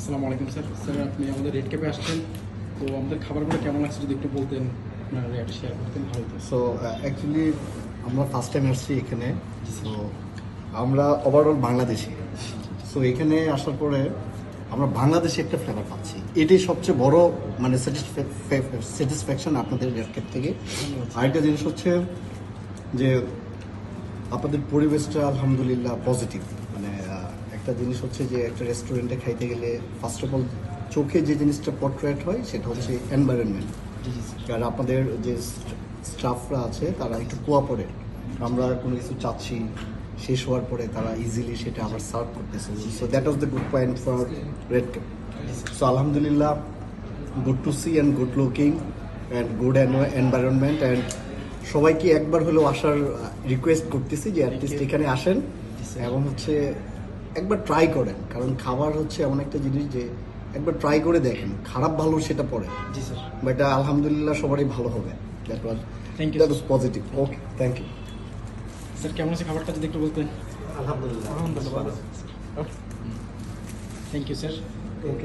আসসালামু আলাইকুম sir. Sir আপনি আমাদের রেড ক্যাপে আসছেন, তো আমাদের খাবারগুলো কেমন লাগছে যদি একটু বলতেন, আপনার রেট শেয়ার করতেন ভালো হতো। সো অ্যাকচুয়ালি আমরা ফার্স্ট টাইম আসছি এখানে। সো আমরা ওভারঅল বাংলাদেশি। সো এখানে আসার পরে আমরা বাংলাদেশে একটা ফ্লেভার পাচ্ছি, এটাই সবচেয়ে বড় মানে স্যাটিসফ্যাকশন আপনাদের রেডক্যাপ থেকে। আরেকটা জিনিস হচ্ছে যে আপনাদের পরিবেশটা আলহামদুলিল্লাহ পজিটিভ। মানে একটা জিনিস হচ্ছে যে একটা রেস্টুরেন্টে খাইতে গেলে ফার্স্ট অফ অল চোখে যে জিনিসটা পোর্ট্রেট হয় সেটা হচ্ছে এনভায়রনমেন্ট। আর আপনাদের যে স্টাফরা আছে তারা একটু কোঅপারেট। আমরা কোনো কিছু চাচ্ছি, শেষ হওয়ার পরে তারা ইজিলি সেটা আবার সার্ভ করতেছে। So that was the good point for red cap. So আলহামদুলিল্লাহ, good to see and good looking and good environment. And সবাইকে একবার হলেও আসার রিকোয়েস্ট করতেছি যে অ্যাটলিস্ট এখানে আসেন এবং হচ্ছে একবার ট্রাই করেন, কারণ খাবার হচ্ছে এমন একটা জিনিস যে একবার ট্রাই করে দেখেন, খারাপ ভালো সেটা পরে, জি স্যার। বাট আলহামদুলিল্লাহ সবারই ভালো হবে। That was Thank you, that sir. Was positive. Okay, thank you. Sir কেমন আছে খাবারটা যদি একটু বলতেন। আলহামদুলিল্লাহ। Thank you sir. ওকে।